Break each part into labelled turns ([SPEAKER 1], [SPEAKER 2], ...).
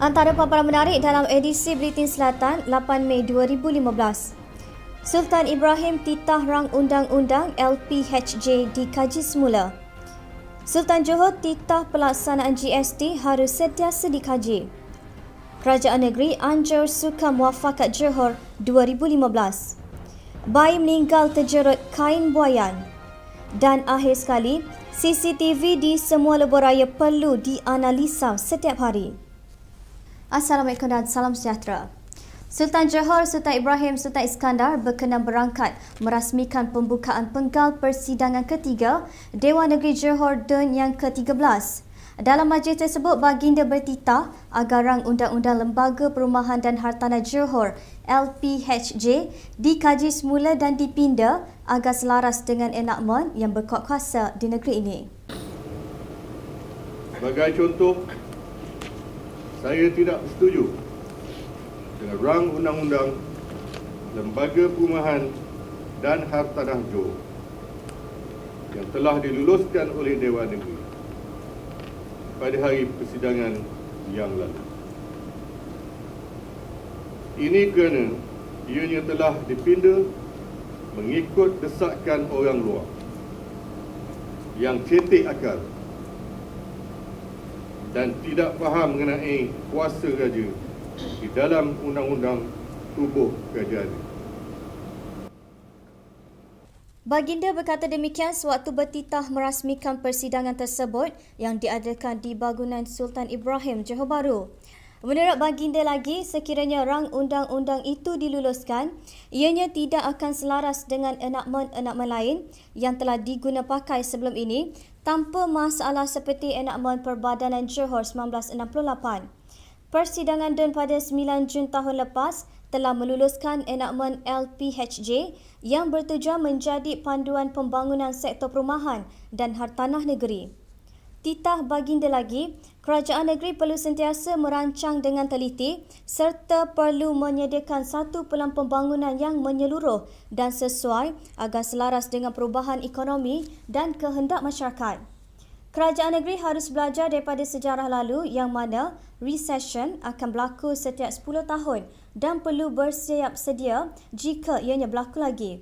[SPEAKER 1] Antara paparan menarik dalam edisi Buletin Selatan 8 Mei 2015. Sultan Ibrahim titah rang undang-undang LPHJ dikaji semula. Sultan Johor titah pelaksanaan GST harus sentiasa dikaji. Kerajaan Negeri anjur suka muafakat Johor 2015. Bayi meninggal terjerut kain buayan. Dan akhir sekali, CCTV di semua lebuh raya perlu dianalisa setiap hari. Assalamualaikum dan salam sejahtera. Sultan Johor Sultan Ibrahim Sultan Iskandar berkenan berangkat merasmikan pembukaan penggal persidangan ketiga Dewan Negeri Johor DUN yang ke-13. Dalam majlis tersebut, baginda bertitah agar rang undang-undang Lembaga Perumahan dan Hartanah Johor LPHJ dikaji semula dan dipinda agar selaras dengan enakmen yang berkuat kuasa di negeri ini.
[SPEAKER 2] Sebagai contoh, saya tidak setuju dengan rang undang-undang Lembaga Perumahan dan Hartanah Johor yang telah diluluskan oleh Dewan Negeri pada hari persidangan yang lalu. Ini kerana ianya telah dipinda mengikut desakan orang luar yang cetek akal dan tidak faham mengenai kuasa raja di dalam undang-undang tubuh kerajaan.
[SPEAKER 1] Baginda berkata demikian sewaktu bertitah merasmikan persidangan tersebut yang diadakan di bangunan Sultan Ibrahim, Johor Bahru. Menurut baginda lagi, sekiranya rang undang-undang itu diluluskan, ianya tidak akan selaras dengan enakmen-enakmen lain yang telah diguna pakai sebelum ini tanpa masalah seperti enakmen Perbadanan Johor 1968. Persidangan DUN pada 9 Jun tahun lepas telah meluluskan enakmen LPHJ yang bertujuan menjadi panduan pembangunan sektor perumahan dan hartanah negeri. Titah baginda lagi, kerajaan negeri perlu sentiasa merancang dengan teliti serta perlu menyediakan satu pelan pembangunan yang menyeluruh dan sesuai agar selaras dengan perubahan ekonomi dan kehendak masyarakat. Kerajaan negeri harus belajar daripada sejarah lalu yang mana recession akan berlaku setiap 10 tahun dan perlu bersiap sedia jika ianya berlaku lagi.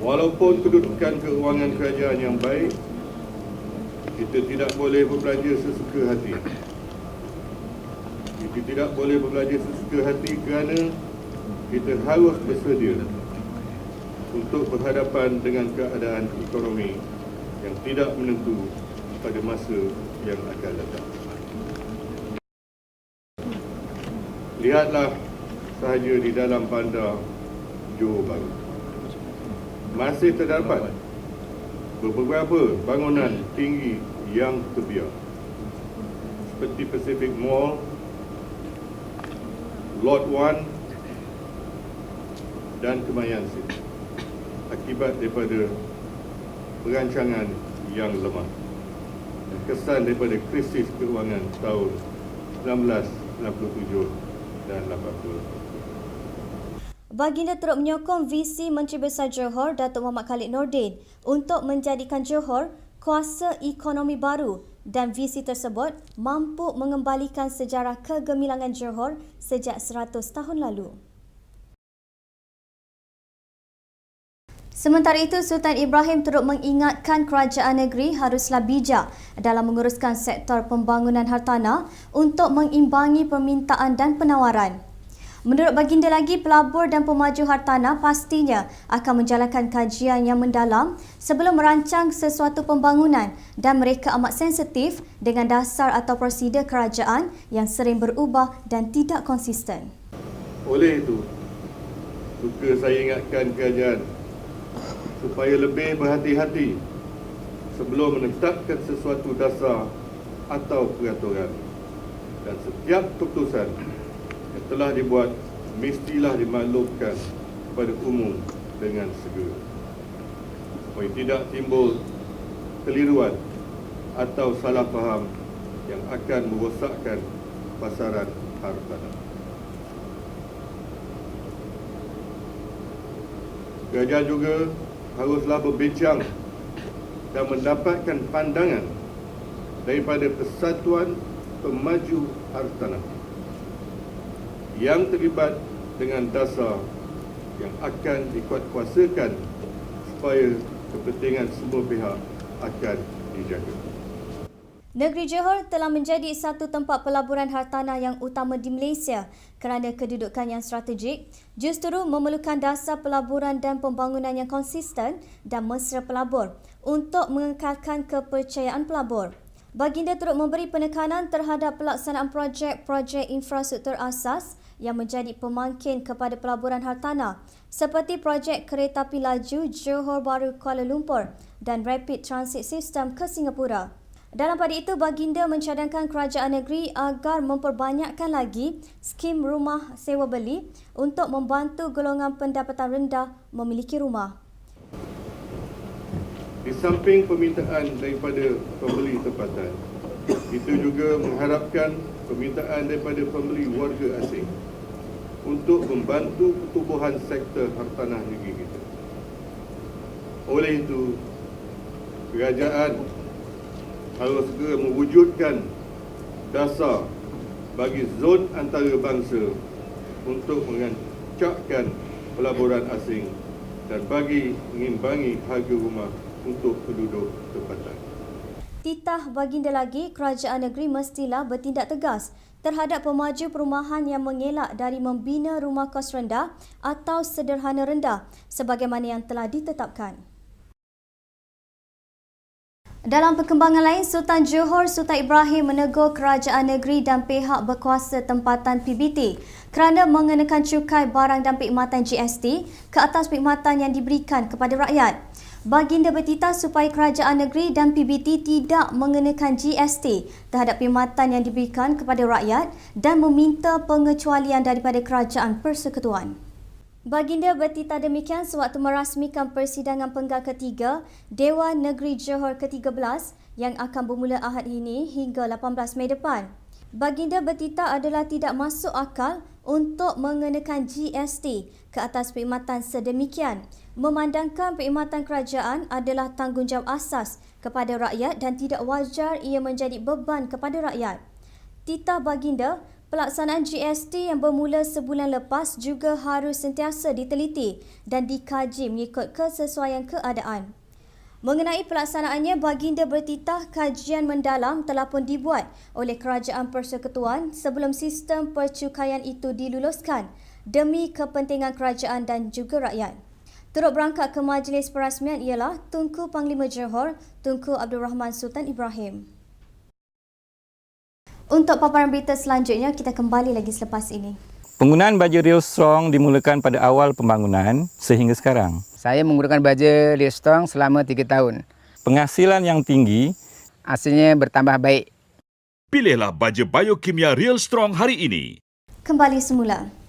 [SPEAKER 2] Walaupun kedudukan keuangan kerajaan yang baik, kita tidak boleh berbelanja sesuka hati. Kita tidak boleh berbelanja sesuka hati kerana kita harus bersedia untuk berhadapan dengan keadaan ekonomi yang tidak menentu pada masa yang akan datang. Lihatlah sahaja di dalam bandar Johor Bahru. Masih terdapat beberapa bangunan tinggi yang terbiar seperti Pacific Mall, Lot 1 dan Kemayan City akibat daripada perancangan yang lemah dan kesan daripada krisis keuangan tahun 1967 dan 80.
[SPEAKER 1] Baginda turut menyokong visi Menteri Besar Johor Datuk Muhammad Khalid Nordin untuk menjadikan Johor kuasa ekonomi baru dan visi tersebut mampu mengembalikan sejarah kegemilangan Johor sejak 100 tahun lalu. Sementara itu, Sultan Ibrahim turut mengingatkan kerajaan negeri haruslah bijak dalam menguruskan sektor pembangunan hartanah untuk mengimbangi permintaan dan penawaran. Menurut baginda lagi, pelabur dan pemaju hartanah pastinya akan menjalankan kajian yang mendalam sebelum merancang sesuatu pembangunan dan mereka amat sensitif dengan dasar atau prosedur kerajaan yang sering berubah dan tidak konsisten.
[SPEAKER 2] Oleh itu, suka saya ingatkan kerajaan supaya lebih berhati-hati sebelum menetapkan sesuatu dasar atau peraturan dan setiap keputusan yang telah dibuat mestilah dimaklumkan kepada umum dengan segera supaya tidak timbul keliruan atau salah faham yang akan merosakkan pasaran hartanah. Kerajaan juga haruslah berbincang dan mendapatkan pandangan daripada Persatuan Pemaju Hartanah yang terlibat dengan dasar yang akan dikuatkuasakan supaya kepentingan semua pihak akan dijaga.
[SPEAKER 1] Negeri Johor telah menjadi satu tempat pelaburan hartanah yang utama di Malaysia kerana kedudukan yang strategik, justru memerlukan dasar pelaburan dan pembangunan yang konsisten dan mesra pelabur untuk mengekalkan kepercayaan pelabur. Baginda turut memberi penekanan terhadap pelaksanaan projek-projek infrastruktur asas yang menjadi pemangkin kepada pelaburan hartanah seperti projek kereta api laju Johor Bahru Kuala Lumpur dan Rapid Transit System ke Singapura. Dalam pada itu, baginda mencadangkan kerajaan negeri agar memperbanyakkan lagi skim rumah sewa beli untuk membantu golongan pendapatan rendah memiliki rumah.
[SPEAKER 2] Di samping permintaan daripada pembeli tempatan, kita juga mengharapkan permintaan daripada pembeli warga asing untuk membantu pertumbuhan sektor hartanah negeri kita. Oleh itu, kerajaan harus segera mewujudkan dasar bagi zon antarabangsa untuk mengancakkan pelaburan asing dan bagi mengimbangi harga rumah untuk penduduk tempatan.
[SPEAKER 1] Titah baginda lagi, kerajaan negeri mestilah bertindak tegas terhadap pemaju perumahan yang mengelak dari membina rumah kos rendah atau sederhana rendah sebagaimana yang telah ditetapkan. Dalam perkembangan lain, Sultan Johor Sultan Ibrahim menegur kerajaan negeri dan pihak berkuasa tempatan PBT kerana mengenakan cukai barang dan perkhidmatan GST ke atas perkhidmatan yang diberikan kepada rakyat. Baginda bertitah supaya kerajaan negeri dan PBT tidak mengenakan GST terhadap perkhidmatan yang diberikan kepada rakyat dan meminta pengecualian daripada kerajaan persekutuan. Baginda bertitah demikian sewaktu merasmikan persidangan penggal ketiga Dewan Negeri Johor ke-13 yang akan bermula Ahad ini hingga 18 Mei depan. Baginda bertitah adalah tidak masuk akal untuk mengenakan GST ke atas perkhidmatan sedemikian, memandangkan perkhidmatan kerajaan adalah tanggungjawab asas kepada rakyat dan tidak wajar ia menjadi beban kepada rakyat. Titah baginda, pelaksanaan GST yang bermula sebulan lepas juga harus sentiasa diteliti dan dikaji mengikut kesesuaian keadaan. Mengenai pelaksanaannya, baginda bertitah kajian mendalam telah pun dibuat oleh Kerajaan Persekutuan sebelum sistem percukaian itu diluluskan demi kepentingan kerajaan dan juga rakyat. Turut berangkat ke majlis perasmian ialah Tunku Panglima Johor, Tunku Abdul Rahman Sultan Ibrahim. Untuk paparan berita selanjutnya, kita kembali lagi selepas ini.
[SPEAKER 3] Penggunaan baja Real Strong dimulakan pada awal pembangunan sehingga sekarang.
[SPEAKER 4] Saya menggunakan baja Real Strong selama 3 tahun.
[SPEAKER 3] Penghasilan yang tinggi,
[SPEAKER 4] hasilnya bertambah baik.
[SPEAKER 5] Pilihlah baja biokimia Real Strong hari ini.
[SPEAKER 1] Kembali semula.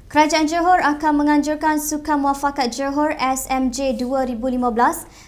[SPEAKER 1] Kerajaan Johor akan menganjurkan Sukan Muafakat Johor SMJ 2015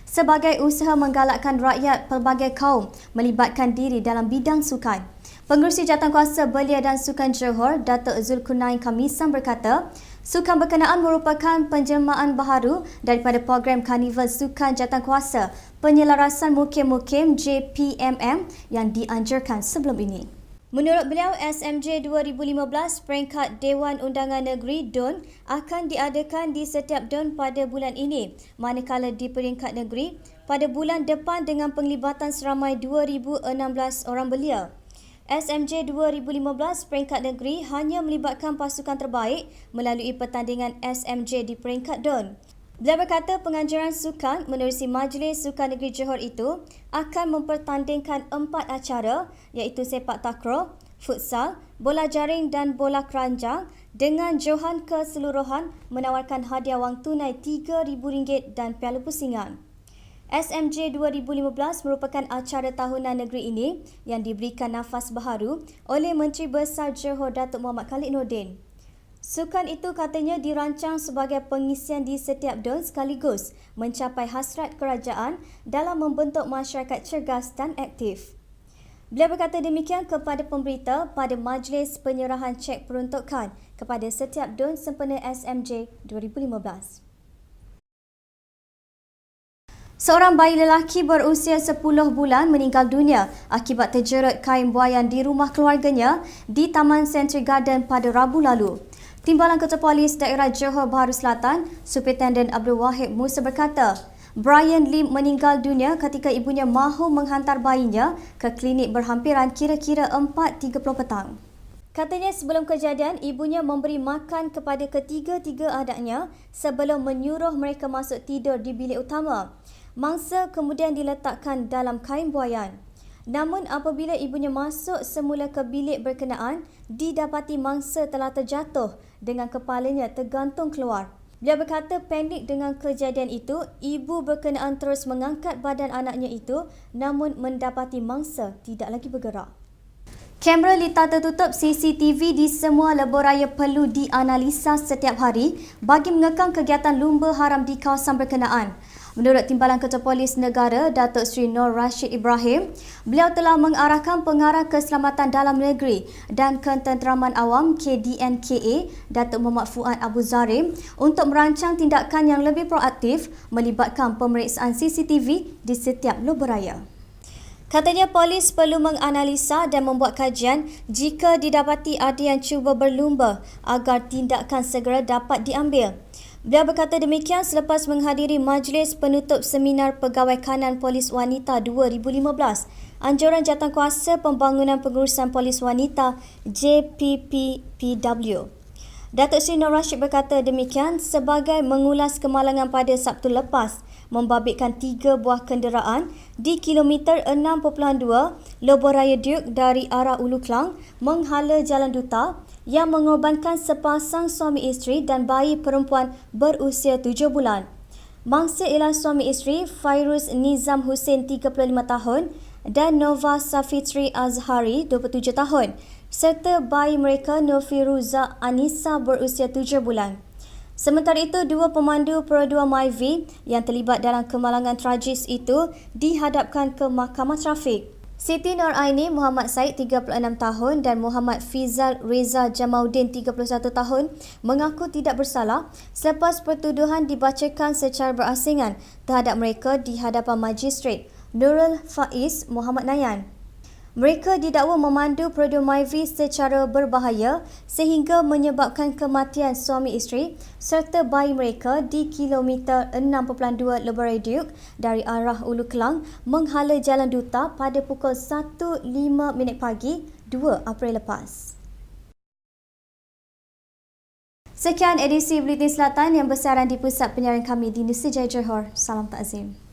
[SPEAKER 1] sebagai usaha menggalakkan rakyat pelbagai kaum melibatkan diri dalam bidang sukan. Pengerusi Jawatankuasa Belia dan Sukan Johor, Datuk Zulkarnain Khamisan berkata, sukan berkenaan merupakan penjelmaan baharu daripada program Karnival Sukan Jawatankuasa Penyelarasan Mukim-Mukim JPMM yang dianjurkan sebelum ini. Menurut beliau, SMJ 2015 peringkat Dewan Undangan Negeri DUN akan diadakan di setiap DUN pada bulan ini, manakala di peringkat negeri pada bulan depan dengan penglibatan seramai 2,016 orang belia. SMJ 2015 peringkat negeri hanya melibatkan pasukan terbaik melalui pertandingan SMJ di peringkat DUN. Beliau berkata penganjuran sukan menerusi Majlis Sukan Negeri Johor itu akan mempertandingkan 4 acara iaitu sepak takraw, futsal, bola jaring dan bola keranjang dengan johan keseluruhan menawarkan hadiah wang tunai RM3,000 dan piala pusingan. SMJ 2015 merupakan acara tahunan negeri ini yang diberikan nafas baharu oleh Menteri Besar Johor Datuk Muhammad Khalid Nordin. Sukan itu katanya dirancang sebagai pengisian di setiap DUN sekaligus mencapai hasrat kerajaan dalam membentuk masyarakat cergas dan aktif. Beliau berkata demikian kepada pemberita pada majlis penyerahan cek peruntukan kepada setiap DUN sempena SMJ 2015. Seorang bayi lelaki berusia 10 bulan meninggal dunia akibat terjerat kain buaian di rumah keluarganya di Taman Century Garden pada Rabu lalu. Timbalan Ketua Polis Daerah Johor Bahru Selatan, Superintendent Abdul Wahid Musa berkata, Brian Lim meninggal dunia ketika ibunya mahu menghantar bayinya ke klinik berhampiran kira-kira 4.30 petang. Katanya sebelum kejadian, ibunya memberi makan kepada ketiga-tiga anaknya sebelum menyuruh mereka masuk tidur di bilik utama. Mangsa kemudian diletakkan dalam kain buaian. Namun apabila ibunya masuk semula ke bilik berkenaan, didapati mangsa telah terjatuh dengan kepalanya tergantung keluar. Beliau berkata panik dengan kejadian itu, ibu berkenaan terus mengangkat badan anaknya itu namun mendapati mangsa tidak lagi bergerak. Kamera litar tertutup CCTV di semua lebuhraya perlu dianalisa setiap hari bagi mengekang kegiatan lumba haram di kawasan berkenaan. Menurut Timbalan Ketua Polis Negara, Datuk Seri Nur Rashid Ibrahim, beliau telah mengarahkan Pengarah Keselamatan Dalam Negeri dan Ketenteraman Awam KDNKA, Datuk Muhammad Fuad Abu Zarim, untuk merancang tindakan yang lebih proaktif melibatkan pemeriksaan CCTV di setiap lebuhraya. Katanya polis perlu menganalisa dan membuat kajian jika didapati ada yang cuba berlumba agar tindakan segera dapat diambil. Beliau berkata demikian selepas menghadiri Majlis Penutup Seminar Pegawai Kanan Polis Wanita 2015, Anjuran Jawatankuasa Pembangunan Pengurusan Polis Wanita JPPPW. Datuk Seri Nur Rashid berkata demikian sebagai mengulas kemalangan pada Sabtu lepas membabitkan 3 buah kenderaan di kilometer 6.2 Lebuhraya Duke dari arah Ulu Klang menghala Jalan Duta yang mengorbankan sepasang suami isteri dan bayi perempuan berusia 7 bulan. Mangsa ialah suami isteri Fairuz Nizam Hussein 35 tahun dan Nova Safitri Azhari 27 tahun serta bayi mereka Nofiruza Anissa berusia 7 bulan. Sementara itu, 2 pemandu Perodua Myvi yang terlibat dalam kemalangan tragis itu dihadapkan ke Mahkamah Trafik. Siti Nur Aini Muhammad Said 36 tahun dan Muhammad Fizal Reza Jamaudin 31 tahun mengaku tidak bersalah selepas pertuduhan dibacakan secara berasingan terhadap mereka di hadapan Magistrate Nurul Faiz Muhammad Nayan. Mereka didakwa memandu Perodua Myvi secara berbahaya sehingga menyebabkan kematian suami isteri serta bayi mereka di kilometer 6.2 Lebuhraya Duke dari arah Ulu Klang menghala Jalan Duta pada pukul 1.05 pagi 2 April lepas. Sekian edisi Buletin Selatan yang bersiaran di pusat penyiaran kami di Nusa Jaya, Johor. Salam takzim.